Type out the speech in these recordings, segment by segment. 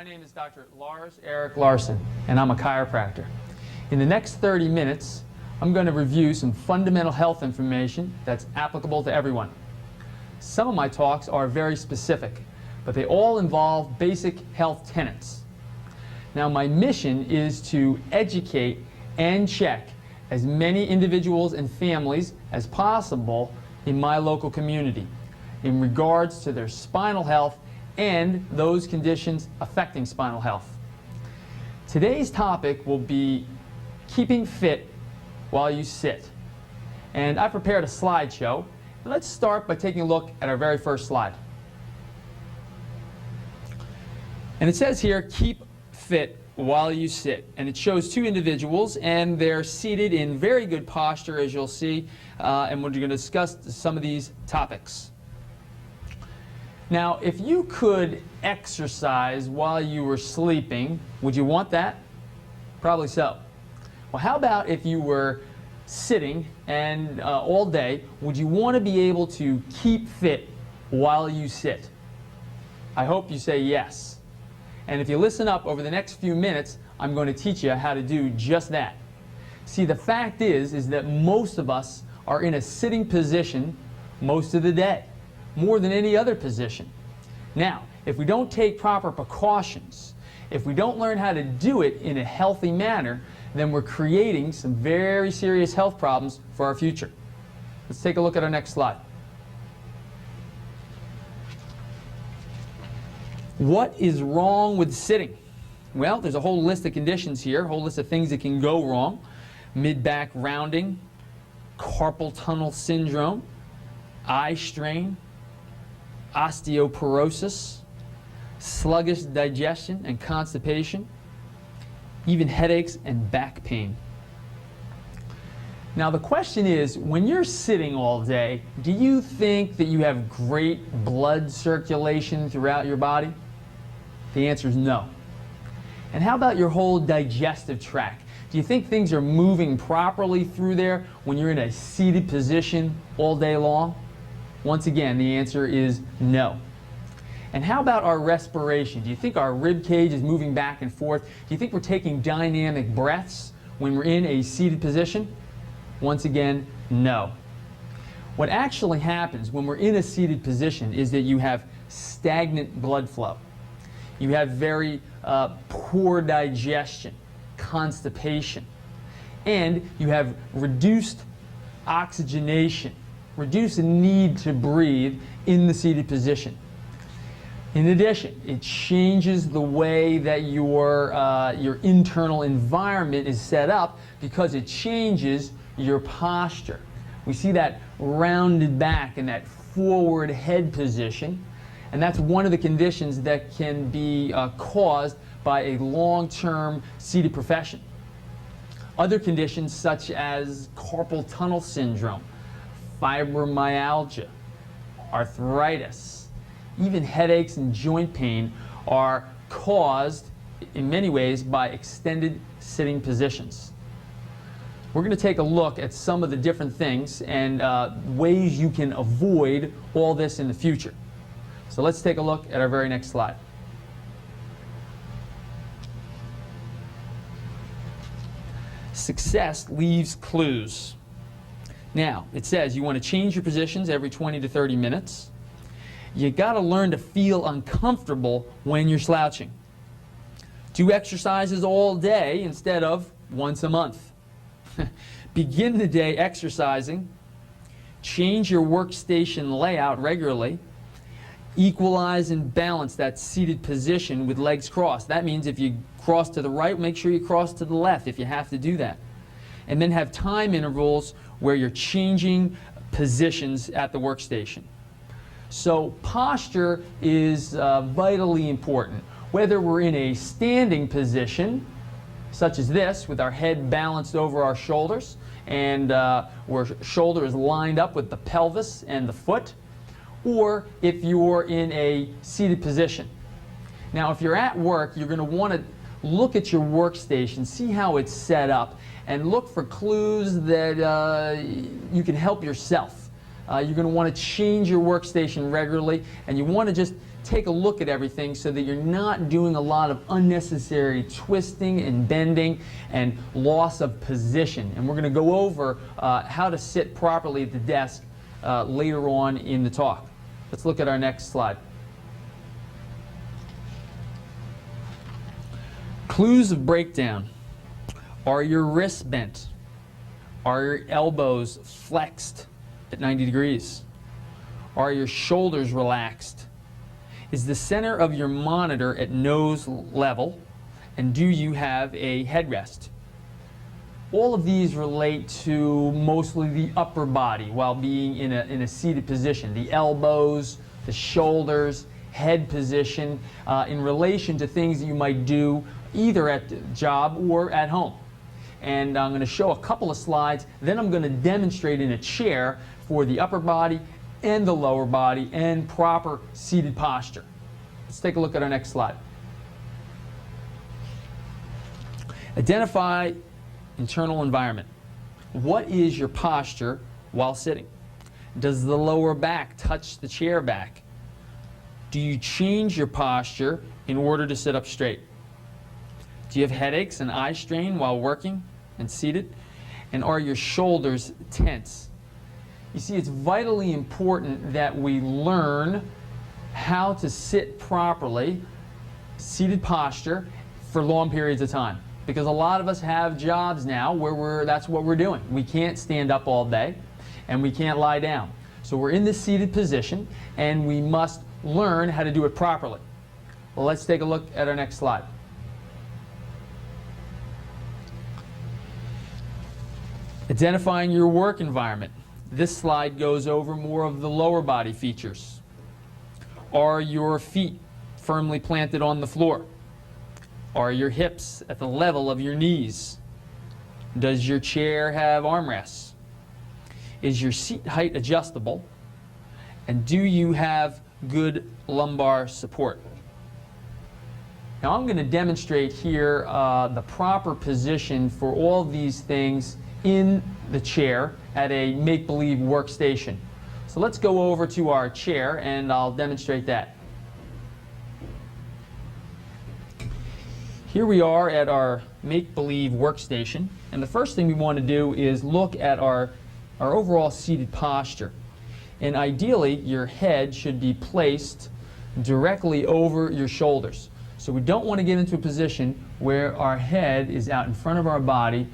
My name is Dr. Larson, and I'm a chiropractor. In the next 30 minutes, I'm going to review some fundamental health information that's applicable to everyone. Some of my talks are very specific, but they all involve basic health tenets. Now, my mission is to educate and check as many individuals and families as possible in my local community in regards to their spinal health and those conditions affecting spinal health. Today's topic will be keeping fit while you sit. And I prepared a slideshow. Let's start by taking a look at our very first slide. And it says here, keep fit while you sit. And it shows two individuals, and they're seated in very good posture, as you'll see, and we're going to discuss some of these topics. Now, if you could exercise while you were sleeping, would you want that? Probably so. Well, how about if you were sitting and all day, would you want to be able to keep fit while you sit? I hope you say yes. And if you listen up over the next few minutes, I'm going to teach you how to do just that. See, the fact is that most of us are in a sitting position most of the day, more than any other position. Now, if we don't take proper precautions, if we don't learn how to do it in a healthy manner, then we're creating some very serious health problems for our future. Let's take a look at our next slide. What is wrong with sitting? Well, there's a whole list of conditions here, a whole list of things that can go wrong. Mid-back rounding, carpal tunnel syndrome, eye strain, osteoporosis, sluggish digestion and constipation, even headaches and back pain. Now the question is, when you're sitting all day, do you think that you have great blood circulation throughout your body? The answer is no. And how about your whole digestive tract? Do you think things are moving properly through there when you're in a seated position all day long? Once again, the answer is no. And how about our respiration? Do you think our rib cage is moving back and forth? Do you think we're taking dynamic breaths when we're in a seated position? Once again, no. What actually happens when we're in a seated position is that you have stagnant blood flow. You have very poor digestion, constipation, and you have reduced oxygenation, reduced need to breathe in the seated position. In addition, it changes the way that your internal environment is set up because it changes your posture. We see that rounded back and that forward head position, and that's one of the conditions that can be caused by a long-term seated profession. Other conditions such as carpal tunnel syndrome, fibromyalgia, arthritis, even headaches and joint pain are caused in many ways by extended sitting positions. We're going to take a look at some of the different things and ways you can avoid all this in the future. So let's take a look at our very next slide. Success leaves clues. Now, it says you want to change your positions every 20 to 30 minutes. You got to learn to feel uncomfortable when you're slouching. Do exercises all day instead of once a month. Begin the day exercising. Change your workstation layout regularly. Equalize and balance that seated position with legs crossed. That means if you cross to the right, make sure you cross to the left if you have to do that. And then have time intervals where you're changing positions at the workstation. So posture is vitally important. Whether we're in a standing position, such as this, with our head balanced over our shoulders, and where shoulder is lined up with the pelvis and the foot, or if you're in a seated position. Now, if you're at work, you're going to want to look at your workstation, see how it's set up, and look for clues that you can help yourself. You're going to want to change your workstation regularly, and you want to just take a look at everything so that you're not doing a lot of unnecessary twisting and bending and loss of position. And we're going to go over how to sit properly at the desk later on in the talk. Let's look at our next slide. Clues of breakdown. Are your wrists bent? Are your elbows flexed at 90 degrees? Are your shoulders relaxed? Is the center of your monitor at nose level? And do you have a headrest? All of these relate to mostly the upper body while being in a seated position. The elbows, the shoulders, head position in relation to things that you might do either at the job or at home. And I'm going to show a couple of slides, then I'm going to demonstrate in a chair for the upper body and the lower body and proper seated posture. Let's take a look at our next slide. Identify internal environment. What is your posture while sitting? Does the lower back touch the chair back? Do you change your posture in order to sit up straight? Do you have headaches and eye strain while working and seated? And are your shoulders tense? You see, it's vitally important that we learn how to sit properly, seated posture, for long periods of time. Because a lot of us have jobs now where that's what we're doing. We can't stand up all day and we can't lie down. So we're in this seated position and we must learn how to do it properly. Well, let's take a look at our next slide. Identifying your work environment. This slide goes over more of the lower body features. Are your feet firmly planted on the floor? Are your hips at the level of your knees? Does your chair have armrests? Is your seat height adjustable? And do you have good lumbar support? Now I'm going to demonstrate here the proper position for all these things in the chair at a make-believe workstation. So let's go over to our chair and I'll demonstrate that. Here we are at our make-believe workstation, and the first thing we want to do is look at our overall seated posture. And ideally, your head should be placed directly over your shoulders. So we don't want to get into a position where our head is out in front of our body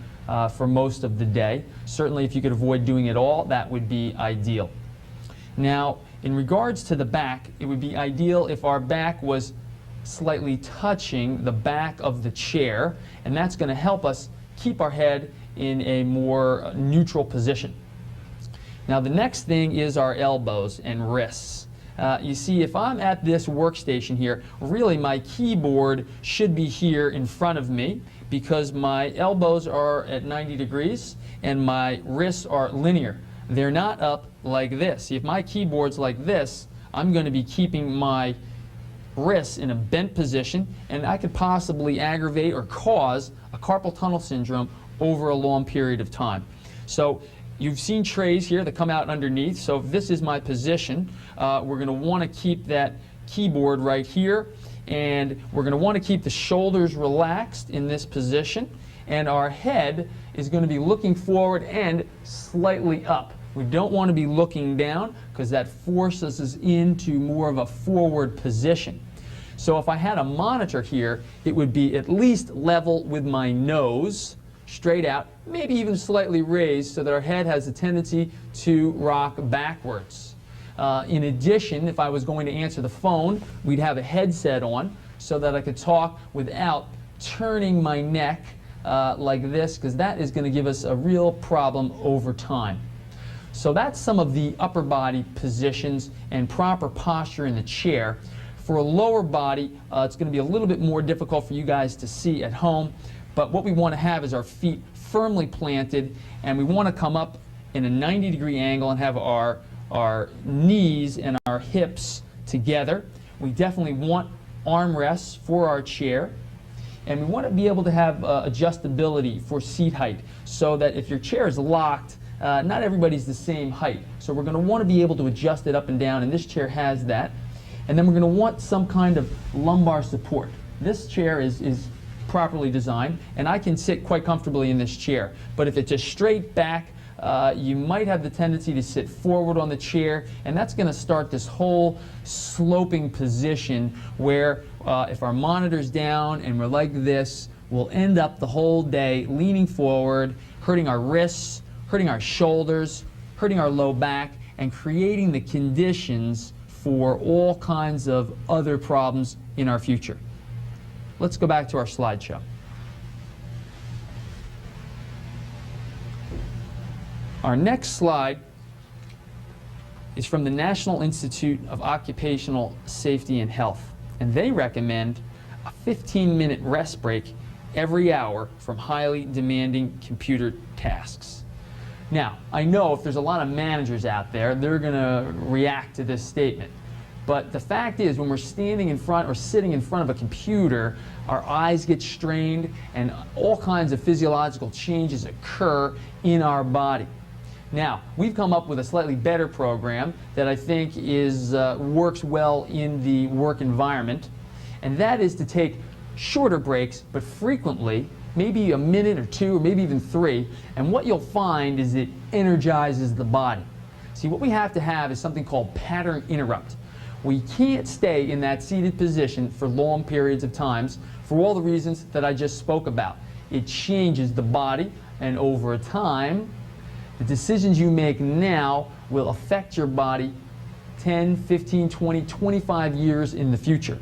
for most of the day. Certainly if you could avoid doing it all, that would be ideal. Now, in regards to the back, it would be ideal if our back was slightly touching the back of the chair, and that's going to help us keep our head in a more neutral position. Now the next thing is our elbows and wrists. You see, if I'm at this workstation here, really my keyboard should be here in front of me because my elbows are at 90 degrees and my wrists are linear. They're not up like this. See, if my keyboard's like this, I'm going to be keeping my wrists in a bent position, and I could possibly aggravate or cause a carpal tunnel syndrome over a long period of time. So you've seen trays here that come out underneath. So if this is my position, we're going to want to keep that keyboard right here, and we're going to want to keep the shoulders relaxed in this position, and our head is going to be looking forward and slightly up. We don't want to be looking down because that forces us into more of a forward position. So if I had a monitor here, it would be at least level with my nose, straight out, maybe even slightly raised so that our head has a tendency to rock backwards. In addition, if I was going to answer the phone, we'd have a headset on so that I could talk without turning my neck like this, because that is going to give us a real problem over time. So that's some of the upper body positions and proper posture in the chair. For a lower body, it's going to be a little bit more difficult for you guys to see at home, but what we want to have is our feet firmly planted, and we want to come up in a 90-degree angle and have our knees and our hips together. We definitely want armrests for our chair, and we want to be able to have adjustability for seat height so that if your chair is locked not everybody's the same height. So we're going to want to be able to adjust it up and down, and this chair has that. And then we're going to want some kind of lumbar support. This chair is properly designed, and I can sit quite comfortably in this chair. But if it's a straight back, you might have the tendency to sit forward on the chair, and that's going to start this whole sloping position where if our monitor's down and we're like this, we'll end up the whole day leaning forward, hurting our wrists, hurting our shoulders, hurting our low back, and creating the conditions for all kinds of other problems in our future. Let's go back to our slideshow. Our next slide is from the National Institute of Occupational Safety and Health, and they recommend a 15-minute rest break every hour from highly demanding computer tasks. Now, I know if there's a lot of managers out there, they're going to react to this statement. But the fact is, when we're standing in front or sitting in front of a computer, our eyes get strained and all kinds of physiological changes occur in our body. Now, we've come up with a slightly better program that I think works well in the work environment, and that is to take shorter breaks, but frequently, maybe a minute or two, or maybe even 3, and what you'll find is it energizes the body. See, what we have to have is something called pattern interrupt. We can't stay in that seated position for long periods of times for all the reasons that I just spoke about. It changes the body, and over time, the decisions you make now will affect your body 10, 15, 20, 25 years in the future.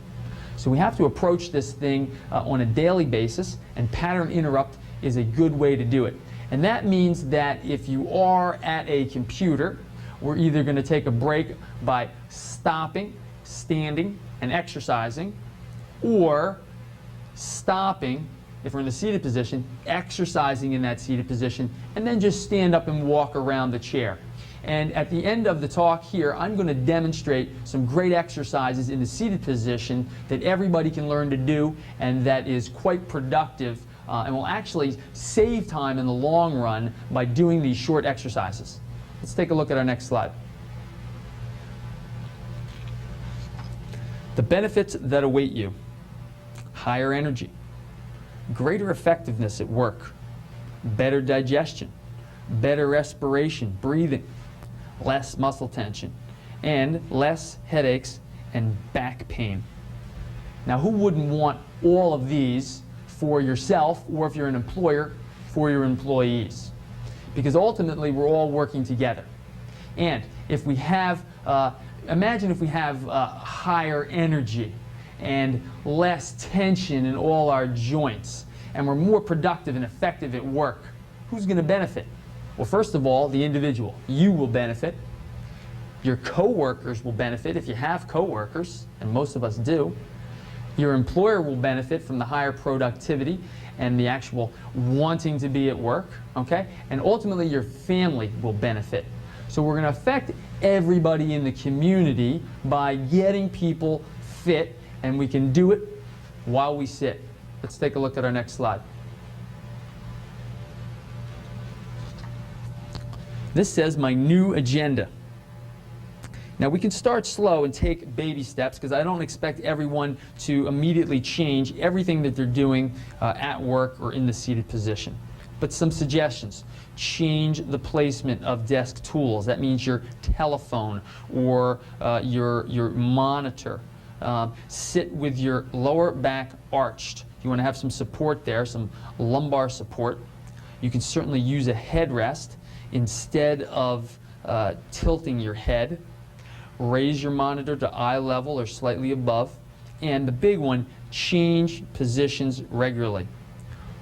So we have to approach this thing on a daily basis, and pattern interrupt is a good way to do it. And that means that if you are at a computer, we're either going to take a break by stopping, standing, and exercising, or stopping, if we're in the seated position, exercising in that seated position, and then just stand up and walk around the chair. And at the end of the talk here, I'm going to demonstrate some great exercises in the seated position that everybody can learn to do, and that is quite productive and will actually save time in the long run by doing these short exercises. Let's take a look at our next slide. The benefits that await you: higher energy, greater effectiveness at work, better digestion, better respiration, breathing, less muscle tension, and less headaches and back pain. Now, who wouldn't want all of these for yourself, or if you're an employer, for your employees? Because ultimately, we're all working together. And if we have, imagine if we have higher energy and less tension in all our joints, and we're more productive and effective at work, who's going to benefit? Well, first of all, the individual. You will benefit. Your coworkers will benefit if you have coworkers, and most of us do. Your employer will benefit from the higher productivity and the actual wanting to be at work, okay? And ultimately, your family will benefit. So we're going to affect everybody in the community by getting people fit, and we can do it while we sit. Let's take a look at our next slide. This says my new agenda. Now, we can start slow and take baby steps, because I don't expect everyone to immediately change everything that they're doing at work or in the seated position. But some suggestions: change the placement of desk tools. That means your telephone or your monitor. Sit with your lower back arched. You want to have some support there, some lumbar support. You can certainly use a headrest instead of tilting your head. Raise your monitor to eye level or slightly above. And the big one, change positions regularly.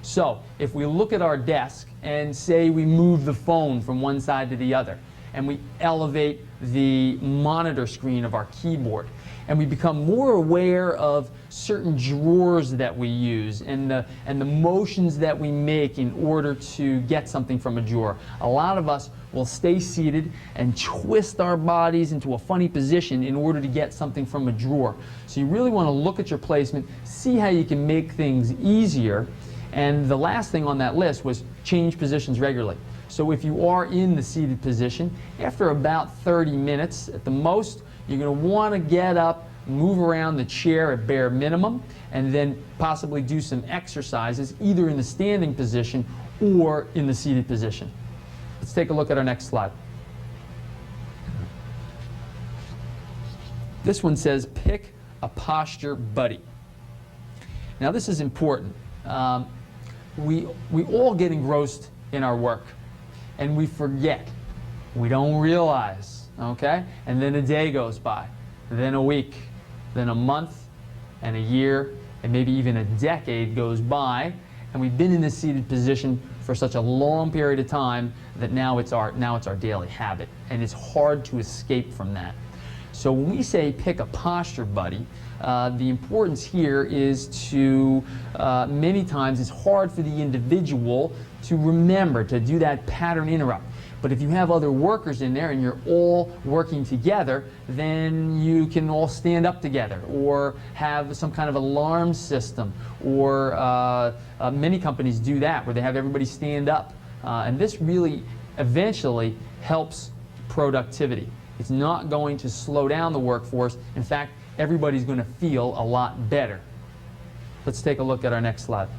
So if we look at our desk and say we move the phone from one side to the other, and we elevate the monitor screen of our keyboard, and we become more aware of certain drawers that we use and the motions that we make in order to get something from a drawer. A lot of us will stay seated and twist our bodies into a funny position in order to get something from a drawer. So you really want to look at your placement, see how you can make things easier. And the last thing on that list was change positions regularly. So if you are in the seated position, after about 30 minutes at the most, you're going to want to get up, move around the chair at bare minimum, and then possibly do some exercises either in the standing position or in the seated position. Let's take a look at our next slide. This one says, pick a posture buddy. Now this is important. We all get engrossed in our work, and we forget. We don't realize, okay? And then a day goes by, then a week, then a month, and a year, and maybe even a decade goes by, and we've been in this seated position for such a long period of time that now it's our daily habit, and it's hard to escape from that. So when we say pick a posture buddy, the importance here is to, many times it's hard for the individual to remember to do that pattern interrupt. But if you have other workers in there and you're all working together, then you can all stand up together or have some kind of alarm system, or many companies do that where they have everybody stand up. And this really eventually helps productivity. It's not going to slow down the workforce. In fact, everybody's going to feel a lot better. Let's take a look at our next slide.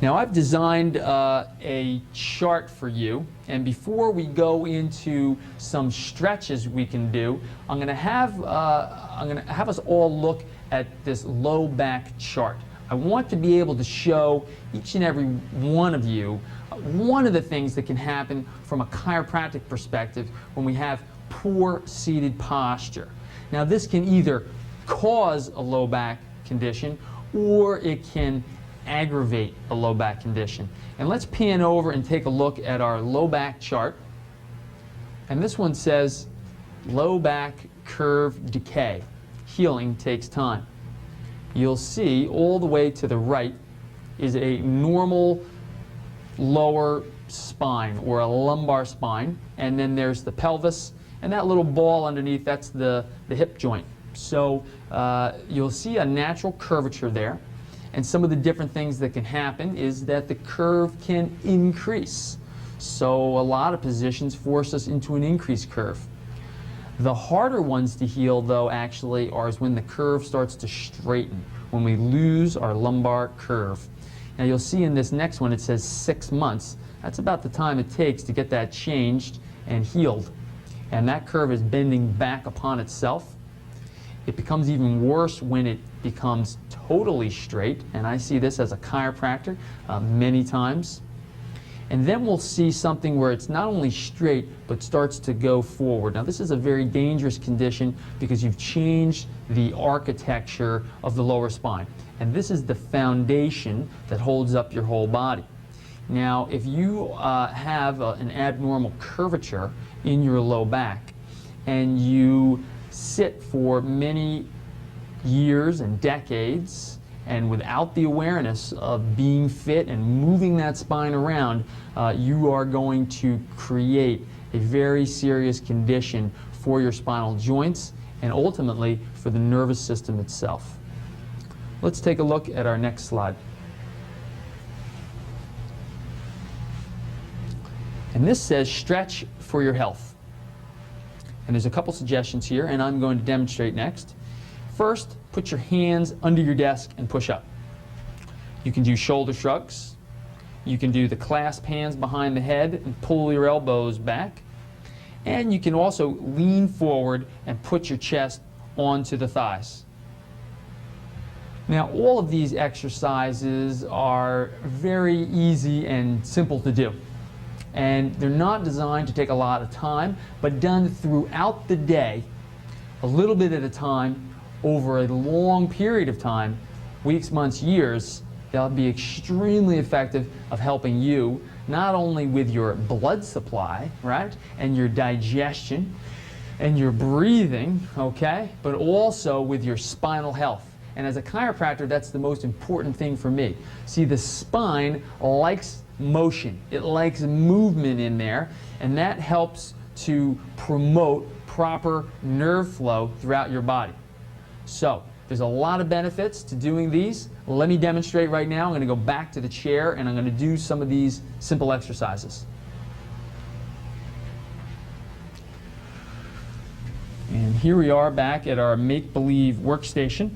Now I've designed a chart for you, and before we go into some stretches we can do, I'm going to have us all look at this low back chart. I want to be able to show each and every one of you one of the things that can happen from a chiropractic perspective when we have poor seated posture. Now this can either cause a low back condition or it can aggravate a low back condition. And let's pan over and take a look at our low back chart. And this one says low back curve decay. Healing takes time. You'll see all the way to the right is a normal lower spine or a lumbar spine, and then there's the pelvis, and that little ball underneath, that's the hip joint. So you'll see a natural curvature there, and some of the different things that can happen is that the curve can increase. So a lot of positions force us into an increased curve. The harder ones to heal, though, actually are when the curve starts to straighten, when we lose our lumbar curve. Now you'll see in this next one it says 6 months. That's about the time it takes to get that changed and healed. And that curve is bending back upon itself. It becomes even worse when it becomes totally straight, and I see this as a chiropractor many times. And then we'll see something where it's not only straight, but starts to go forward. Now this is a very dangerous condition because you've changed the architecture of the lower spine. And this is the foundation that holds up your whole body. Now if you have an abnormal curvature in your low back and you sit for many years and decades and without the awareness of being fit and moving that spine around, you are going to create a very serious condition for your spinal joints and ultimately for the nervous system itself. Let's take a look at our next slide. And this says stretch for your health. And there's a couple suggestions here, and I'm going to demonstrate next. First, put your hands under your desk and push up. You can do shoulder shrugs. You can do the clasp hands behind the head and pull your elbows back. And you can also lean forward and put your chest onto the thighs. Now, all of these exercises are very easy and simple to do. And they're not designed to take a lot of time, but done throughout the day, a little bit at a time, over a long period of time, weeks, months, years, they'll be extremely effective of helping you not only with your blood supply, right, and your digestion and your breathing, okay, but also with your spinal health. And as a chiropractor, that's the most important thing for me. See, the spine likes motion. It likes movement in there, and that helps to promote proper nerve flow throughout your body. So, there's a lot of benefits to doing these. Let me demonstrate right now. I'm going to go back to the chair and I'm going to do some of these simple exercises. And here we are back at our make-believe workstation.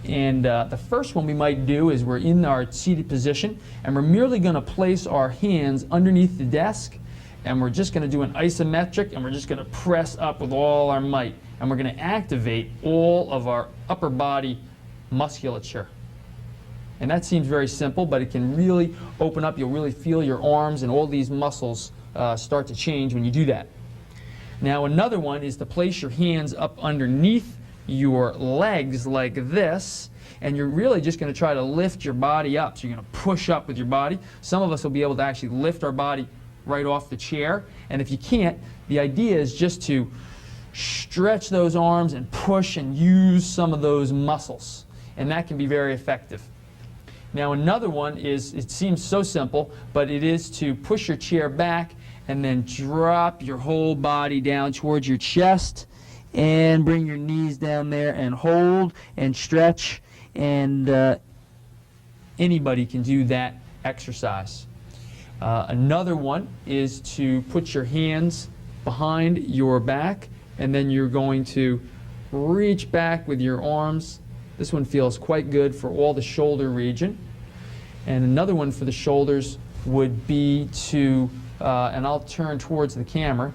And the first one we might do is we're in our seated position and we're merely going to place our hands underneath the desk and we're just going to do an isometric and we're just going to press up with all our might and we're going to activate all of our upper body musculature. And that seems very simple, but it can really open up. You'll really feel your arms and all these muscles start to change when you do that. Now another one is to place your hands up underneath your legs like this, and you're really just going to try to lift your body up. So you're going to push up with your body. Some of us will be able to actually lift our body right off the chair, and if you can't, the idea is just to stretch those arms and push and use some of those muscles, and that can be very effective. Now another one is, it seems so simple, but it is to push your chair back and then drop your whole body down towards your chest and bring your knees down there and hold and stretch, and anybody can do that exercise. Another one is to put your hands behind your back and then you're going to reach back with your arms. This one feels quite good for all the shoulder region. And another one for the shoulders would be to, and I'll turn towards the camera,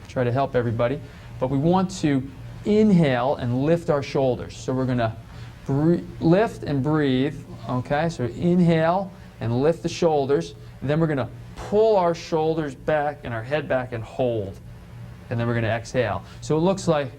try to help everybody, but we want to inhale and lift our shoulders. So we're going to lift and breathe, okay? So inhale and lift the shoulders, and then we're going to pull our shoulders back and our head back and hold. And then we're going to exhale. So it looks like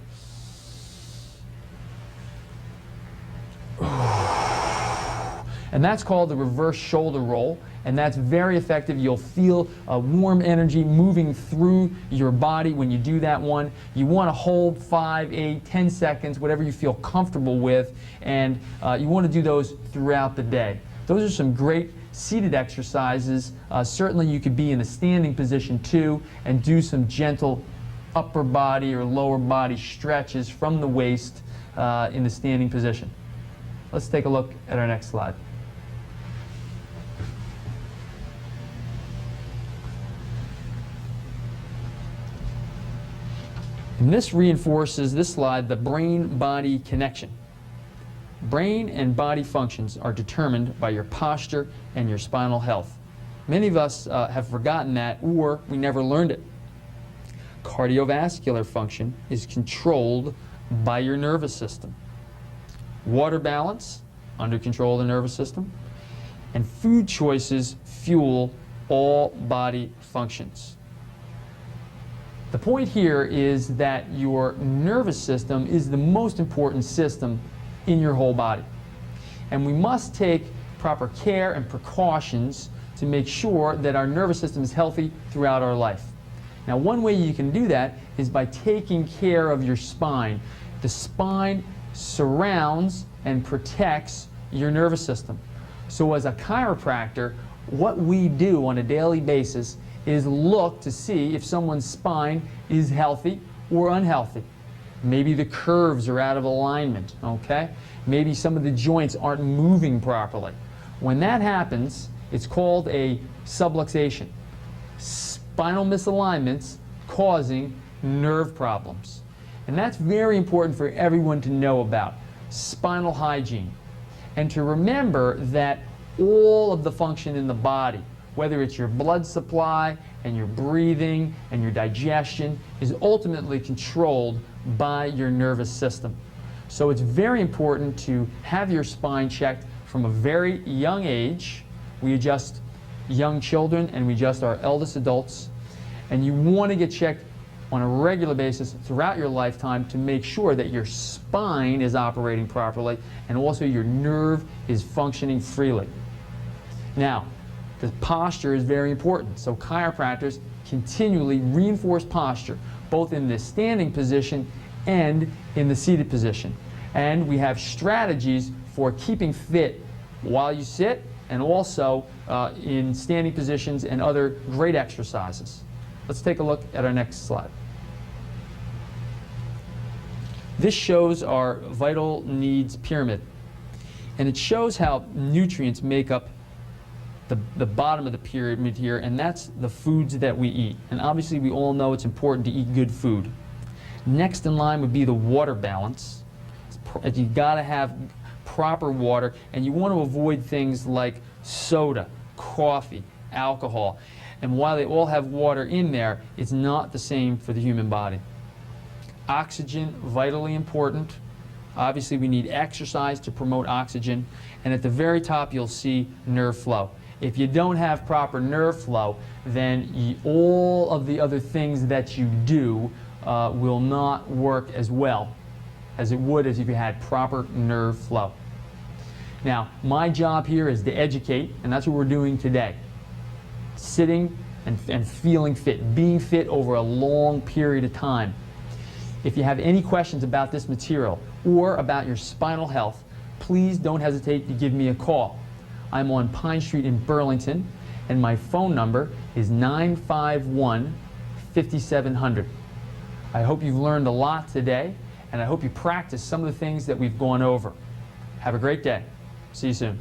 and that's called the reverse shoulder roll, and that's very effective. You'll feel a warm energy moving through your body when you do that one. You want to hold 5, 8, 10 seconds, whatever you feel comfortable with, and you want to do those throughout the day. Those are some great seated exercises. Certainly you could be in a standing position too and do some gentle upper body or lower body stretches from the waist in the standing position. Let's take a look at our next slide. And this reinforces, this slide, the brain-body connection. Brain and body functions are determined by your posture and your spinal health. Many of us have forgotten that, or we never learned it. Cardiovascular function is controlled by your nervous system. Water balance, under control of the nervous system. And food choices fuel all body functions. The point here is that your nervous system is the most important system in your whole body. And we must take proper care and precautions to make sure that our nervous system is healthy throughout our life. Now, one way you can do that is by taking care of your spine. The spine surrounds and protects your nervous system. So as a chiropractor, what we do on a daily basis is look to see if someone's spine is healthy or unhealthy. Maybe the curves are out of alignment, okay? Maybe some of the joints aren't moving properly. When that happens, it's called a subluxation. Spinal misalignments causing nerve problems. And that's very important for everyone to know about. Spinal hygiene. And to remember that all of the function in the body, whether it's your blood supply and your breathing and your digestion, is ultimately controlled by your nervous system. So it's very important to have your spine checked from a very young age. We adjust young children and we adjust our eldest adults. And you want to get checked on a regular basis throughout your lifetime to make sure that your spine is operating properly and also your nerve is functioning freely. Now, the posture is very important, so chiropractors continually reinforce posture, both in the standing position and in the seated position. And we have strategies for keeping fit while you sit and also in standing positions and other great exercises. Let's take a look at our next slide. This shows our vital needs pyramid. And it shows how nutrients make up the bottom of the pyramid here, and that's the foods that we eat. And obviously we all know it's important to eat good food. Next in line would be the water balance. You gotta have proper water, and you want to avoid things like soda, coffee, alcohol. And while they all have water in there, it's not the same for the human body. Oxygen, vitally important. Obviously we need exercise to promote oxygen. And at the very top you'll see nerve flow. If you don't have proper nerve flow, then all of the other things that you do will not work as well as it would as if you had proper nerve flow. Now, my job here is to educate, and that's what we're doing today. Sitting and feeling fit, being fit over a long period of time. If you have any questions about this material or about your spinal health, please don't hesitate to give me a call. I'm on Pine Street in Burlington, and my phone number is 951-5700. I hope you've learned a lot today, and I hope you practice some of the things that we've gone over. Have a great day. See you soon.